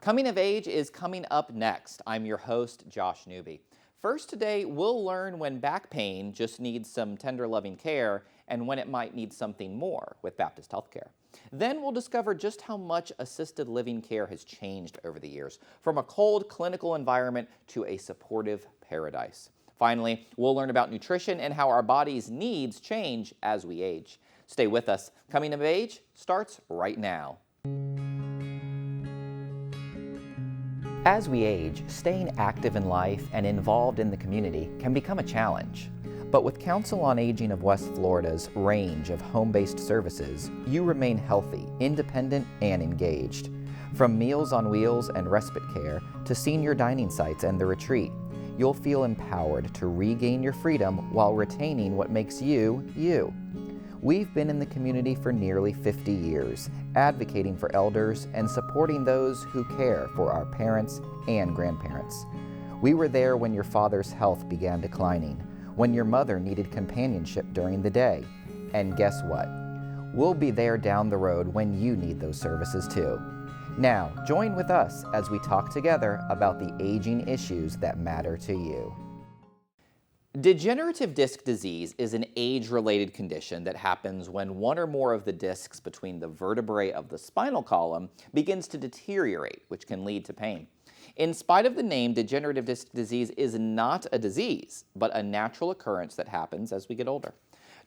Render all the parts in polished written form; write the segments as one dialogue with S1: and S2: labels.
S1: Coming of Age is coming up next. I'm your host, Josh Newby. First today, we'll learn when back pain just needs some tender loving care and when it might need something more with Baptist Healthcare. Then we'll discover just how much assisted living care has changed over the years, from a cold clinical environment to a supportive paradise. Finally, we'll learn about nutrition and how our body's needs change as we age. Stay with us. Coming of Age starts right now. As we age, staying active in life and involved in the community can become a challenge. But with Council on Aging of West Florida's range of home-based services, you remain healthy, independent, and engaged. From Meals on Wheels and respite care to senior dining sites and the retreat, you'll feel empowered to regain your freedom while retaining what makes you, you. We've been in the community for nearly 50 years, advocating for elders and supporting those who care for our parents and grandparents. We were there when your father's health began declining, when your mother needed companionship during the day. And guess what? We'll be there down the road when you need those services too. Now, join with us as we talk together about the aging issues that matter to you. Degenerative disc disease is an age-related condition that happens when one or more of the discs between the vertebrae of the spinal column begins to deteriorate, which can lead to pain. In spite of the name, degenerative disc disease is not a disease, but a natural occurrence that happens as we get older.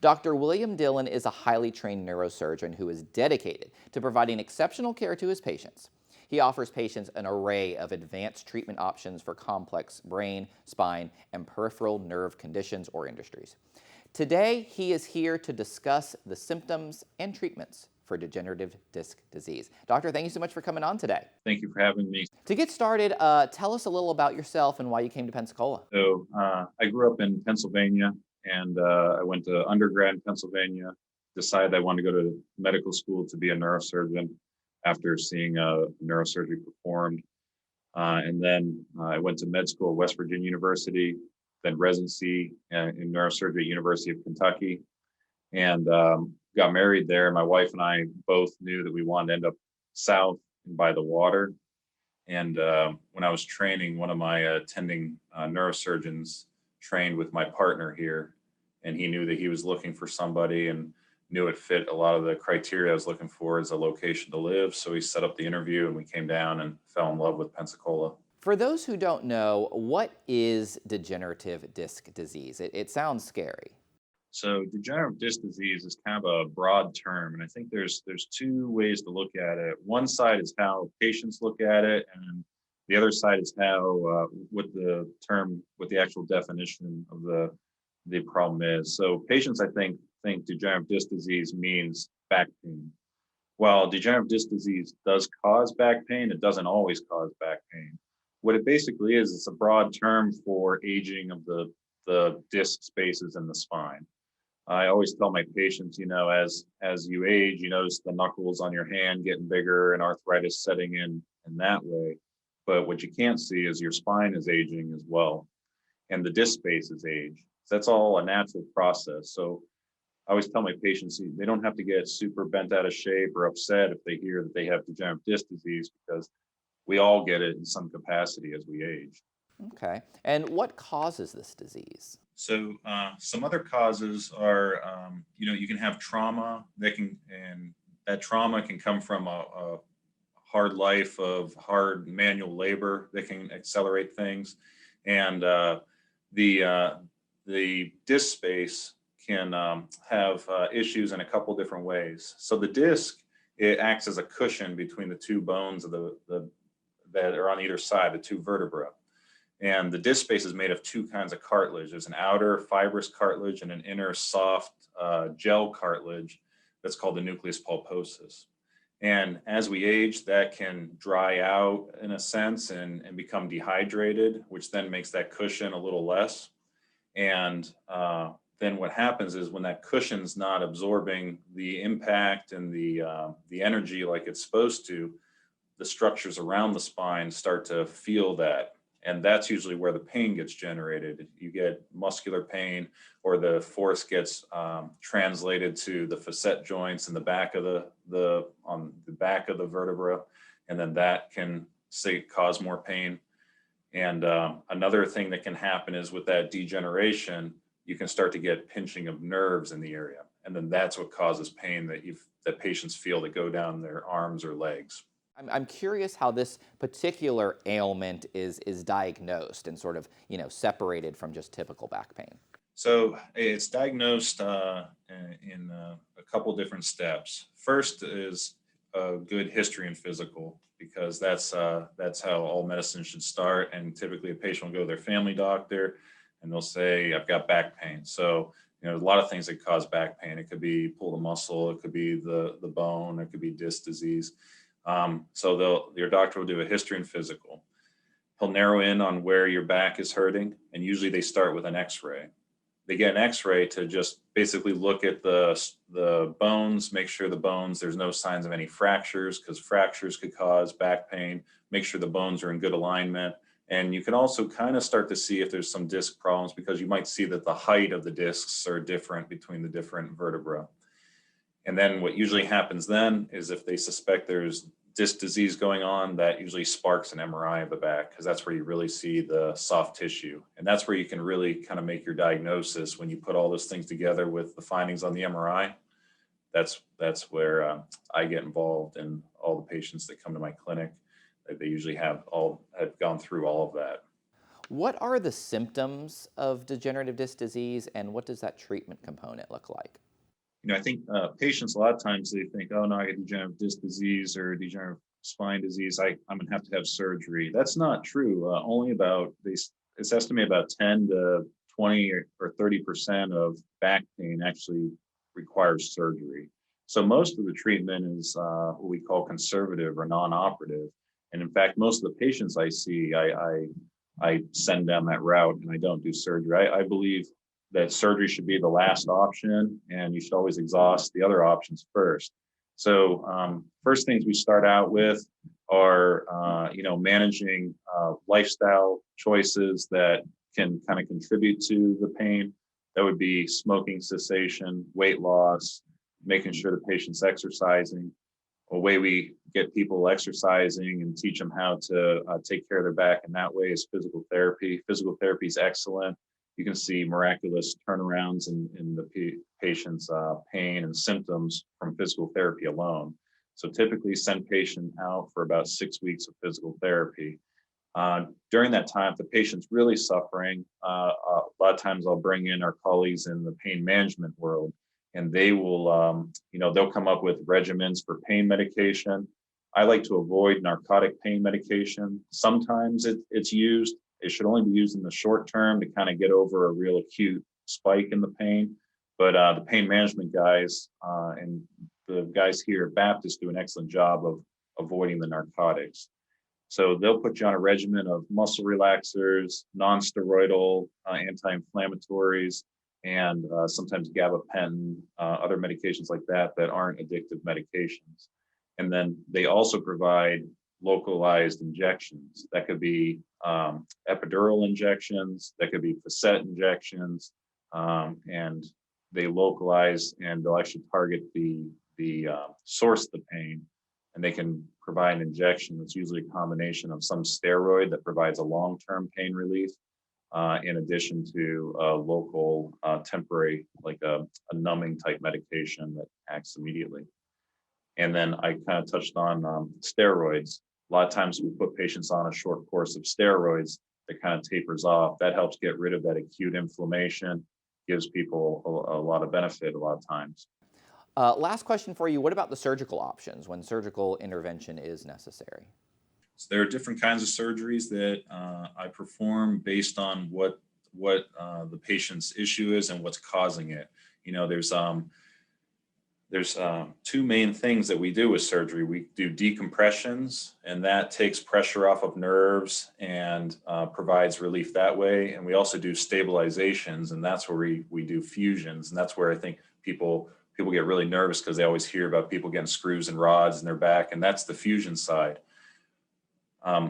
S1: Dr. William Dillon is a highly trained neurosurgeon who is dedicated to providing exceptional care to his patients. He offers patients an array of advanced treatment options for complex brain, spine, and peripheral nerve conditions or industries. Today, he is here to discuss the symptoms and treatments for degenerative disc disease. Doctor, thank you so much for coming on today.
S2: Thank you for having me.
S1: To get started, tell us a little about yourself and why you came to Pensacola.
S2: So I grew up in Pennsylvania, and I went to undergrad in Pennsylvania, decided I wanted to go to medical school to be a neurosurgeon after seeing neurosurgery performed. And then I went to med school at West Virginia University, then residency in neurosurgery at University of Kentucky, and got married there. My wife and I both knew that we wanted to end up south and by the water. And when I was training, one of my attending neurosurgeons trained with my partner here, and he knew that he was looking for somebody and knew it fit a lot of the criteria I was looking for as a location to live. So we set up the interview and we came down and fell in love with Pensacola.
S1: For those who don't know, what is degenerative disc disease? It sounds scary.
S2: So degenerative disc disease is kind of a broad term, and I think there's two ways to look at it. One side is how patients look at it, and the other side is how what the actual definition of the problem is. So patients, I think degenerative disc disease means back pain. While degenerative disc disease does cause back pain, it doesn't always cause back pain. What it basically is, it's a broad term for aging of the disc spaces in the spine. I always tell my patients, as you age, you notice the knuckles on your hand getting bigger and arthritis setting in that way. But what you can't see is your spine is aging as well, and the disc space is age. So that's all a natural process. So I always tell my patients they don't have to get super bent out of shape or upset if they hear that they have degenerative disc disease, because we all get it in some capacity as we age.
S1: Okay. And what causes this disease?
S2: So some other causes are, you can have trauma and that trauma can come from a hard life of hard manual labor that can accelerate things. And the disc space can have issues in a couple different ways. So the disc, it acts as a cushion between the two bones of that are on either side, the two vertebrae. And the disc space is made of two kinds of cartilage. There's an outer fibrous cartilage and an inner soft gel cartilage that's called the nucleus pulposus. And as we age, that can dry out in a sense and become dehydrated, which then makes that cushion a little less. And then what happens is when that cushion's not absorbing the impact and the energy like it's supposed to, the structures around the spine start to feel that. And that's usually where the pain gets generated. You get muscular pain, or the force gets translated to the facet joints in the back of the back of the vertebra, and then that can say cause more pain. And another thing that can happen is with that degeneration, you can start to get pinching of nerves in the area. And then that's what causes pain that patients feel that go down their arms or legs.
S1: I'm curious how this particular ailment is diagnosed and sort of, separated from just typical back pain.
S2: So it's diagnosed in a couple different steps. First is a good history and physical, because that's how all medicine should start. And typically, a patient will go to their family doctor, and they'll say, "I've got back pain." So there's a lot of things that cause back pain. It could be pulled a muscle, it could be the bone, it could be disc disease. So your doctor will do a history and physical. He'll narrow in on where your back is hurting, and usually they start with an X-ray. They get an X-ray to just basically look at the bones, make sure the bones, there's no signs of any fractures, because fractures could cause back pain. Make sure the bones are in good alignment. And you can also kind of start to see if there's some disc problems, because you might see that the height of the discs are different between the different vertebrae. And then what usually happens then is, if they suspect there's disc disease going on, that usually sparks an MRI of the back, because that's where you really see the soft tissue. And that's where you can really kind of make your diagnosis. When you put all those things together with the findings on the MRI, that's where I get involved, in all the patients that come to my clinic. They usually have gone through all of that.
S1: What are the symptoms of degenerative disc disease, and what does that treatment component look like?
S2: I think patients, a lot of times they think, "Oh no, I got degenerative disc disease or degenerative spine disease. I'm going to have surgery." That's not true. Only it's estimated about 10 to 20 or 30% of back pain actually requires surgery. So most of the treatment is what we call conservative or non-operative. And in fact, most of the patients I see, I send down that route, and I don't do surgery. I believe that surgery should be the last option, and you should always exhaust the other options first. So first things we start out with are managing lifestyle choices that can kind of contribute to the pain. That would be smoking cessation, weight loss, making sure the patient's exercising. A way we get people exercising and teach them how to take care of their back in that way is physical therapy. Physical therapy is excellent. You can see miraculous turnarounds in the patient's pain and symptoms from physical therapy alone. So typically send patient out for about 6 weeks of physical therapy. During that time, if the patient's really suffering, a lot of times I'll bring in our colleagues in the pain management world, and they will, they'll come up with regimens for pain medication. I like to avoid narcotic pain medication. Sometimes it's used. It should only be used in the short term to kind of get over a real acute spike in the pain. But the pain management guys and the guys here at Baptist do an excellent job of avoiding the narcotics. So they'll put you on a regimen of muscle relaxers, non-steroidal anti-inflammatories, and sometimes gabapentin, other medications like that aren't addictive medications. And then they also provide localized injections. That could be epidural injections, that could be facet injections, and they localize, and they'll actually target the source of the pain, and they can provide an injection that's usually a combination of some steroid that provides a long-term pain relief, in addition to a local temporary, like a numbing type medication that acts immediately. And then I kind of touched on steroids. A lot of times we put patients on a short course of steroids that kind of tapers off. That helps get rid of that acute inflammation, gives people a lot of benefit a lot of times.
S1: Last question for you. What about the surgical options when surgical intervention is necessary?
S2: So there are different kinds of surgeries that I perform based on what the patient's issue is and what's causing it. There's two main things that we do with surgery. We do decompressions, and that takes pressure off of nerves and provides relief that way. And we also do stabilizations, and that's where we do fusions. And that's where I think people get really nervous, because they always hear about people getting screws and rods in their back, and that's the fusion side.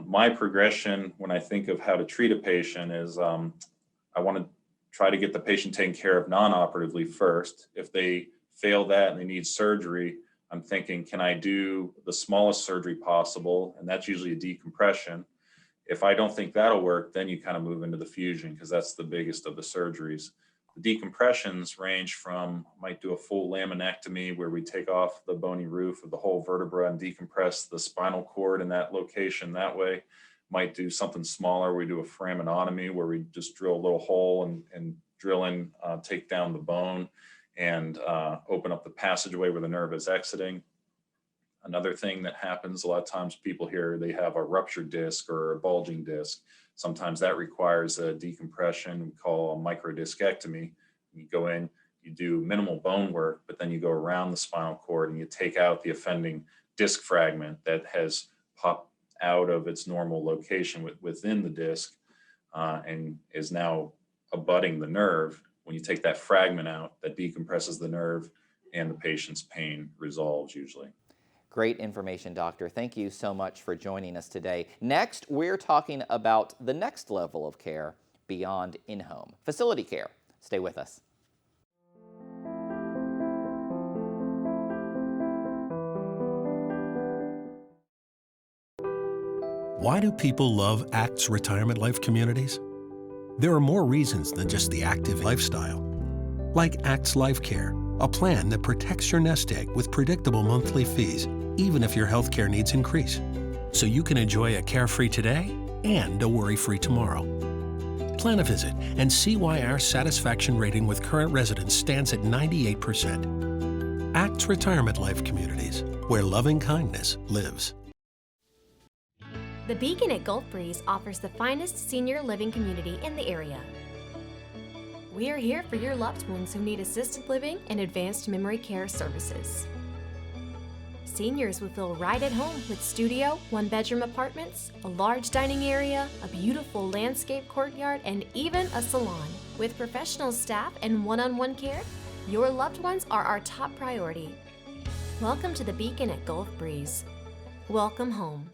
S2: My progression when I think of how to treat a patient is I want to try to get the patient taken care of non-operatively first. If they fail that and they need surgery, I'm thinking, can I do the smallest surgery possible? And that's usually a decompression. If I don't think that'll work, then you kind of move into the fusion because that's the biggest of the surgeries. The decompressions range from, might do a full laminectomy where we take off the bony roof of the whole vertebra and decompress the spinal cord in that location that way. Might do something smaller. We do a foraminotomy where we just drill a little hole and drill in, take down the bone and open up the passageway where the nerve is exiting. Another thing that happens, a lot of times people here, they have a ruptured disc or a bulging disc. Sometimes that requires a decompression we call a microdiscectomy. You go in, you do minimal bone work, but then you go around the spinal cord and you take out the offending disc fragment that has popped out of its normal location within the disc and is now abutting the nerve. When you take that fragment out, that decompresses the nerve and the patient's pain resolves usually.
S1: Great information, Doctor. Thank you so much for joining us today. Next, we're talking about the next level of care beyond in-home, facility care. Stay with us.
S3: Why do people love ACT's retirement life communities? There are more reasons than just the active lifestyle. Like ACT's Life Care, a plan that protects your nest egg with predictable monthly fees, even if your health care needs increase, so you can enjoy a carefree today and a worry-free tomorrow. Plan a visit and see why our satisfaction rating with current residents stands at 98%. ACT's Retirement Life Communities, where loving kindness lives.
S4: The Beacon at Gulf Breeze offers the finest senior living community in the area. We are here for your loved ones who need assisted living and advanced memory care services. Seniors will feel right at home with studio, one-bedroom apartments, a large dining area, a beautiful landscape courtyard, and even a salon. With professional staff and one-on-one care, your loved ones are our top priority. Welcome to the Beacon at Gulf Breeze. Welcome home.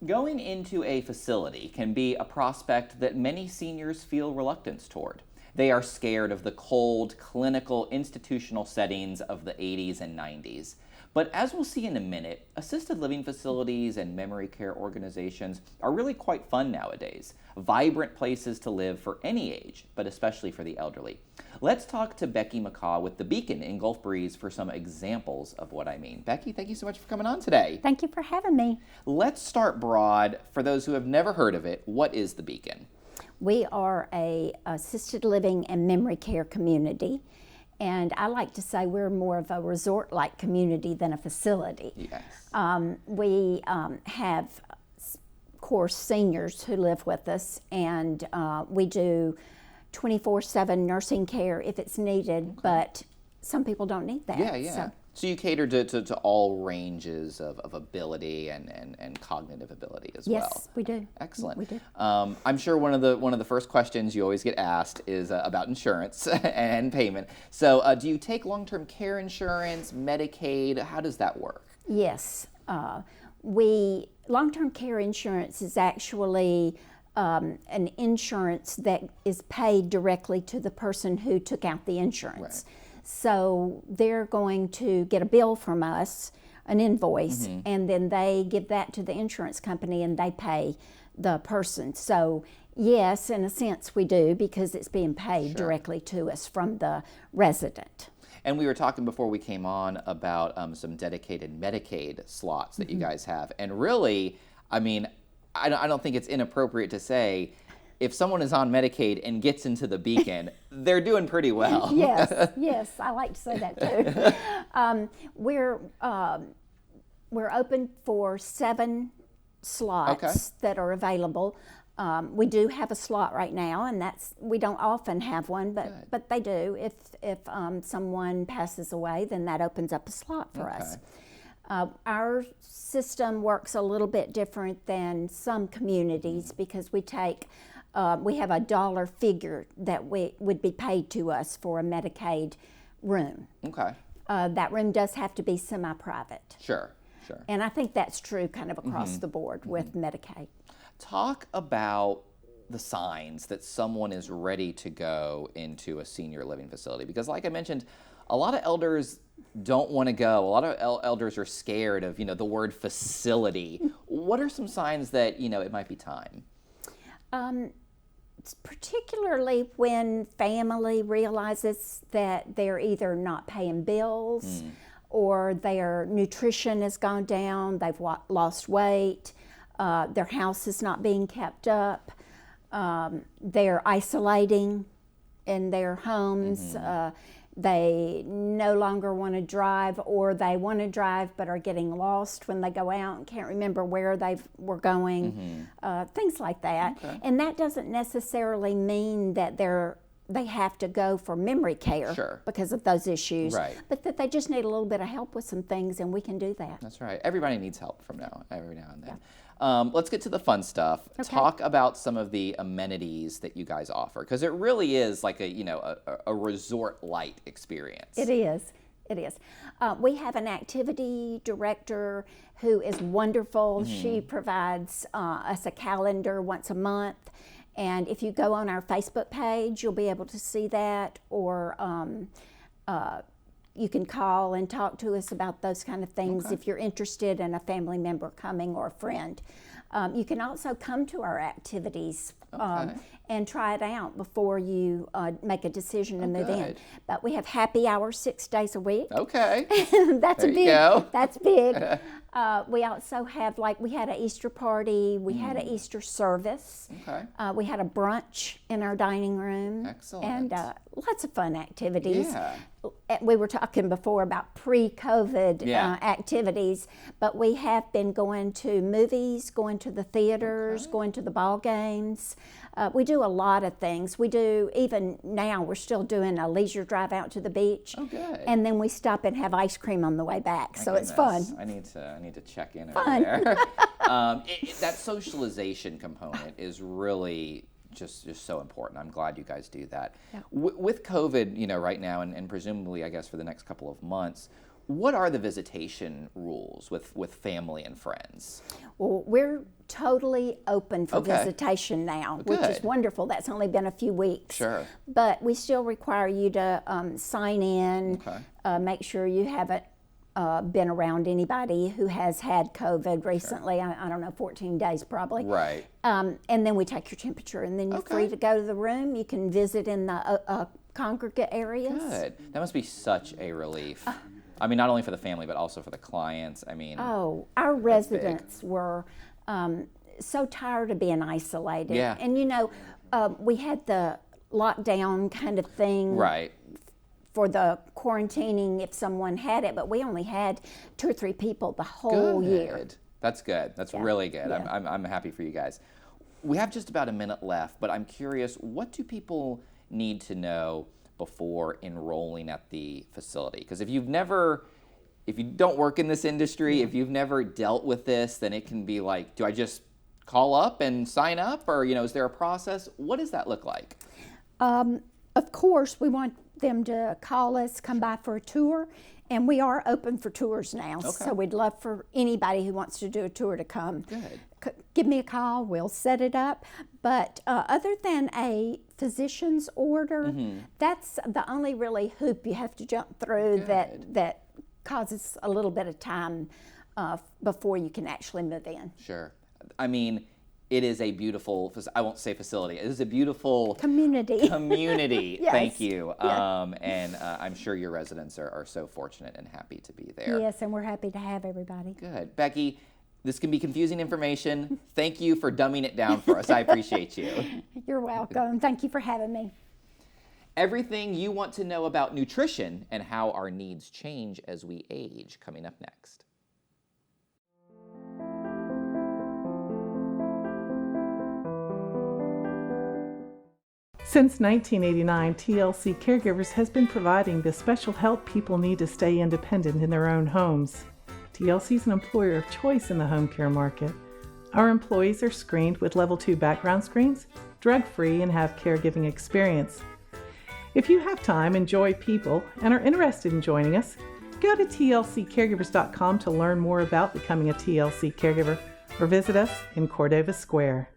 S1: Going into a facility can be a prospect that many seniors feel reluctance toward. They are scared of the cold, clinical, institutional settings of the 80s and 90s. But as we'll see in a minute, assisted living facilities and memory care organizations are really quite fun nowadays. Vibrant places to live for any age, but especially for the elderly. Let's talk to Becky McCaw with the Beacon in Gulf Breeze for some examples of what I mean. Becky, thank you so much for coming on today.
S5: Thank you for having me.
S1: Let's start broad. For those who have never heard of it, what is the Beacon?
S5: We are a assisted living and memory care community, and I like to say we're more of a resort-like community than a facility.
S1: Yes.
S5: We have, of course, seniors who live with us, and we do 24/7 nursing care if it's needed, but some people don't need that.
S1: Yeah. So you cater to all ranges of ability and cognitive ability as well.
S5: Yes, we do.
S1: Excellent.
S5: We do.
S1: I'm sure one of the first questions you always get asked is about insurance and payment. So do you take long-term care insurance, Medicaid? How does that work?
S5: Yes. Long-term care insurance is actually an insurance that is paid directly to the person who took out the insurance.
S1: Right.
S5: So they're going to get a bill from us, an invoice, and then they give that to the insurance company and they pay the person. So yes, in a sense we do, because it's being paid directly to us from the resident.
S1: And we were talking before we came on about some dedicated Medicaid slots that you guys have. And really, I mean, I don't think it's inappropriate to say if someone is on Medicaid and gets into the Beacon, they're doing pretty well.
S5: Yes, I like to say that too. We're open for 7 slots that are available. We do have a slot right now, and we don't often have one, but they do. If someone passes away, then that opens up a slot for us. Our system works a little bit different than some communities because we have a dollar figure that would be paid to us for a Medicaid room.
S1: Okay.
S5: That room does have to be semi-private.
S1: Sure.
S5: And I think that's true kind of across the board with Medicaid.
S1: Talk about the signs that someone is ready to go into a senior living facility? Because like I mentioned, a lot of elders don't want to go. A lot of elders are scared of, the word facility. What are some signs that, it might be time?
S5: Particularly when family realizes that they're either not paying bills or their nutrition has gone down, they've lost weight, their house is not being kept up, they're isolating in their homes, they no longer want to drive, or they want to drive but are getting lost when they go out and can't remember where they were going, things like that. Okay. And that doesn't necessarily mean that they have to go for memory care because of those issues, but that they just need a little bit of help with some things, and we can do that.
S1: That's right. Everybody needs help every now and then. Let's get to the fun stuff. Okay. Talk about some of the amenities that you guys offer, because it really is like a resort-light experience.
S5: It is. It is. We have an activity director who is wonderful. She provides us a calendar once a month. And if you go on our Facebook page, you'll be able to see that, or you can call and talk to us about those kind of things if you're interested in a family member coming or a friend. You can also come to our activities and try it out before you make a decision to move in. But we have happy hours 6 days a week.
S1: Okay.
S5: That's
S1: there you go.
S5: That's big. We also have, we had an Easter party, we had an Easter service, we had a brunch in our dining room.
S1: Excellent.
S5: And lots of fun activities.
S1: Yeah.
S5: We were talking before about pre-COVID activities, but we have been going to movies, going to the theaters, going to the ball games. We do a lot of things. We do, even now, we're still doing a leisure drive out to the beach.
S1: Oh, good.
S5: And then we stop and have ice cream on the way back. So it's fun.
S1: I need to check in over there. That socialization component is really just so important. I'm glad you guys do that. Yeah. With COVID, right now, and presumably, I guess, for the next couple of months, what are the visitation rules with family and friends?
S5: Well, we're totally open for visitation now, which is wonderful. That's only been a few weeks.
S1: Sure.
S5: But we still require you to sign in, make sure you haven't been around anybody who has had COVID recently. I don't know, 14 days probably.
S1: Right.
S5: And then we take your temperature, and then you're free to go to the room. You can visit in the congregate areas.
S1: Good. That must be such a relief. I mean, not only for the family, but also for the clients. I mean,
S5: our residents were so tired of being isolated.
S1: Yeah.
S5: And we had the lockdown kind of thing.
S1: Right.
S5: For the quarantining if someone had it, but we only had 2 or 3 people the whole year.
S1: That's good. That's really good. Yeah. I'm happy for you guys. We have just about a minute left, but I'm curious, what do people need to know before enrolling at the facility? Because if you don't work in this industry, if you've never dealt with this, then it can be like, do I just call up and sign up, or is there a process? What does that look like?
S5: Of course, we want them to call us, come by for a tour, and we are open for tours now. So we'd love for anybody who wants to do a tour to come.
S1: Good.
S5: Give me a call, we'll set it up. But other than a physician's order, that's the only really hoop you have to jump through that causes a little bit of time before you can actually move in.
S1: Sure. I mean, it is a beautiful, I won't say facility, it is a beautiful
S5: community.
S1: Yes. Thank you. And I'm sure your residents are so fortunate and happy to be there.
S5: Yes, and we're happy to have everybody.
S1: Good. Becky, this can be confusing information. Thank you for dumbing it down for us. I appreciate you.
S5: You're welcome. Thank you for having me.
S1: Everything you want to know about nutrition and how our needs change as we age, coming up next.
S6: Since 1989, TLC Caregivers has been providing the special help people need to stay independent in their own homes. TLC is an employer of choice in the home care market. Our employees are screened with level 2 background screens, drug-free, and have caregiving experience. If you have time, enjoy people, and are interested in joining us, go to tlccaregivers.com to learn more about becoming a TLC caregiver, or visit us in Cordova Square.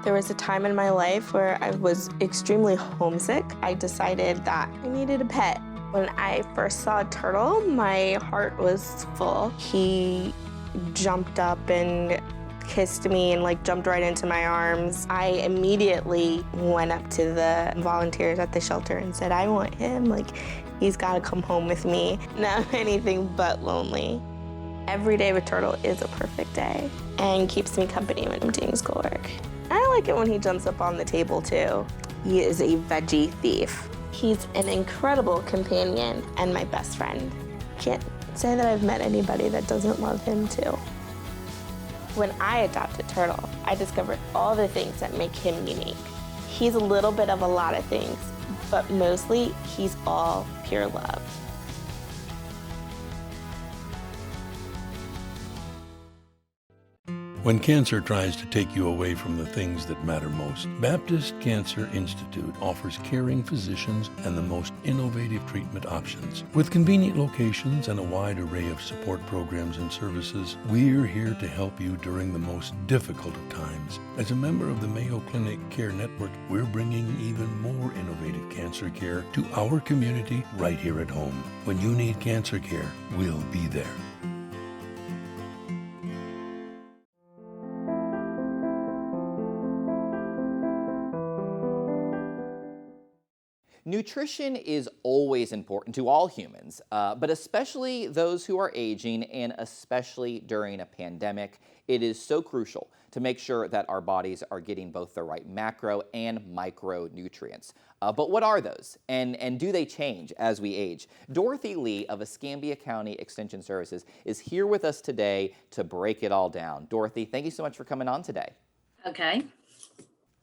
S7: There was a time in my life where I was extremely homesick. I decided that I needed a pet. When I first saw a turtle, my heart was full. He jumped up and kissed me and jumped right into my arms. I immediately went up to the volunteers at the shelter and said, I want him, he's gotta come home with me. Now anything but lonely. Every day with Turtle is a perfect day and keeps me company when I'm doing schoolwork. I like it when he jumps up on the table too. He is a veggie thief. He's an incredible companion and my best friend. Can't say that I've met anybody that doesn't love him too. When I adopted Turtle, I discovered all the things that make him unique. He's a little bit of a lot of things, but mostly he's all pure love.
S3: When cancer tries to take you away from the things that matter most, Baptist Cancer Institute offers caring physicians and the most innovative treatment options. With convenient locations and a wide array of support programs and services, we're here to help you during the most difficult of times. As a member of the Mayo Clinic Care Network, we're bringing even more innovative cancer care to our community right here at home. When you need cancer care, we'll be there.
S1: Nutrition is always important to all humans, but especially those who are aging, and especially during a pandemic. It is so crucial to make sure that our bodies are getting both the right macro and micronutrients. But what are those, and do they change as we age? Dorothy Lee of Escambia County Extension Services is here with us today to break it all down. Dorothy, thank you so much for coming on today.
S8: Okay.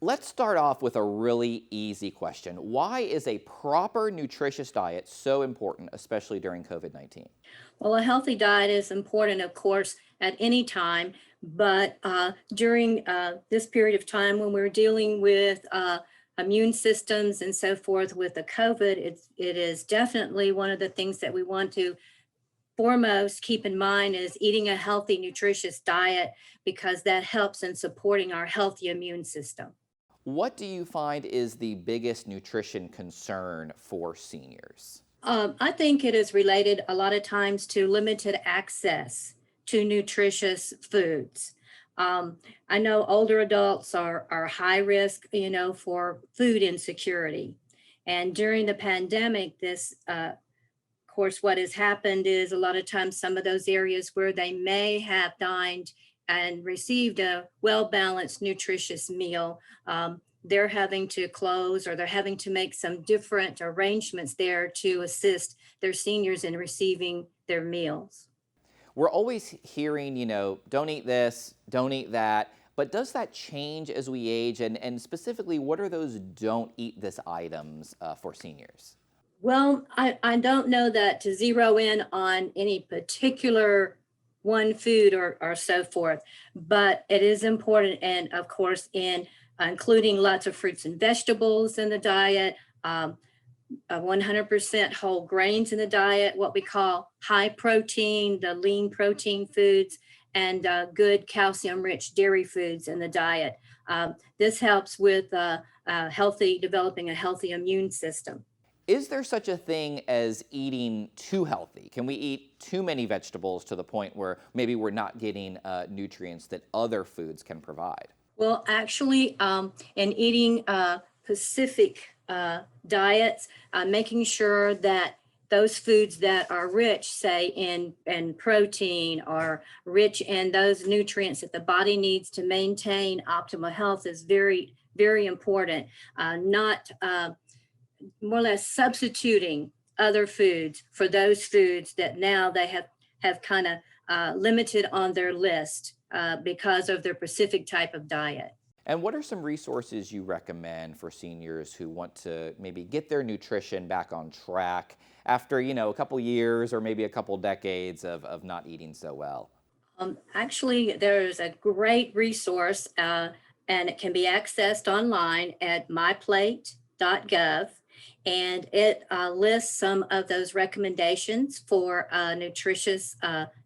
S1: Let's start off with a really easy question. Why is a proper nutritious diet so important, especially during COVID-19?
S8: Well, a healthy diet is important, of course, at any time, but during this period of time when we're dealing with immune systems and so forth with the COVID, it is definitely one of the things that we want to foremost keep in mind is eating a healthy, nutritious diet, because that helps in supporting our healthy immune system.
S1: What do you find is the biggest nutrition concern for seniors?
S8: I think it is related a lot of times to limited access to nutritious foods. I know older adults are high risk, for food insecurity. And during the pandemic, of course, what has happened is a lot of times some of those areas where they may have dined and received a well-balanced, nutritious meal, they're having to close, or they're having to make some different arrangements there to assist their seniors in receiving their meals.
S1: We're always hearing, don't eat this, don't eat that, but does that change as we age? And specifically, what are those don't eat this items for seniors?
S8: Well, I don't know that to zero in on any particular one food or so forth, but it is important, and of course including lots of fruits and vegetables in the diet, 100% whole grains in the diet, what we call high protein, the lean protein foods, and good calcium rich dairy foods in the diet. This helps with developing a healthy immune system.
S1: Is there such a thing as eating too healthy? Can we eat too many vegetables to the point where maybe we're not getting nutrients that other foods can provide?
S8: Well, actually, in eating Pacific diets, making sure that those foods that are rich, say in protein, or rich in those nutrients that the body needs to maintain optimal health is very, very important. Not more or less substituting other foods for those foods that now they have kind of limited on their list because of their specific type of diet.
S1: And what are some resources you recommend for seniors who want to maybe get their nutrition back on track after, a couple years or maybe a couple decades of not eating so well?
S8: Actually, there's a great resource, and it can be accessed online at myplate.gov. And it lists some of those recommendations for a nutritious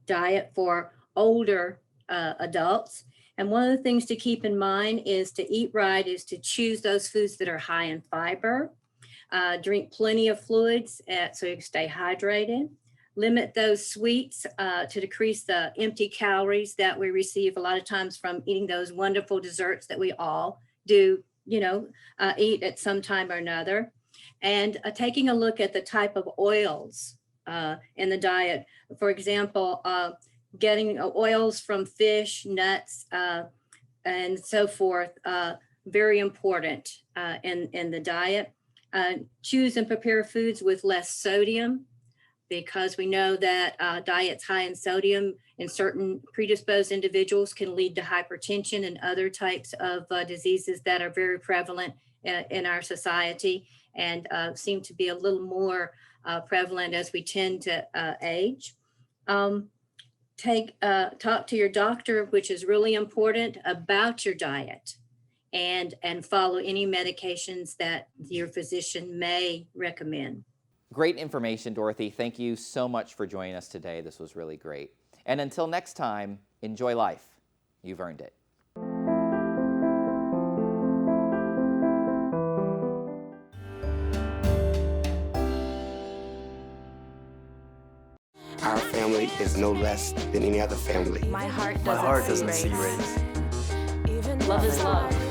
S8: diet for older adults. And one of the things to keep in mind is to eat right, is to choose those foods that are high in fiber, drink plenty of fluids so you can stay hydrated. Limit those sweets to decrease the empty calories that we receive a lot of times from eating those wonderful desserts that we all do, eat at some time or another. And taking a look at the type of oils in the diet. For example, getting oils from fish, nuts, and so forth, very important in the diet. Choose and prepare foods with less sodium, because we know that diets high in sodium in certain predisposed individuals can lead to hypertension and other types of diseases that are very prevalent in our society and seem to be a little more prevalent as we tend to age. Talk to your doctor, which is really important, about your diet, and follow any medications that your physician may recommend.
S1: Great information, Dorothy. Thank you so much for joining us today. This was really great. And until next time, enjoy life. You've earned it.
S9: Our family is no less than any other family.
S10: My heart doesn't see race.
S11: Love is love.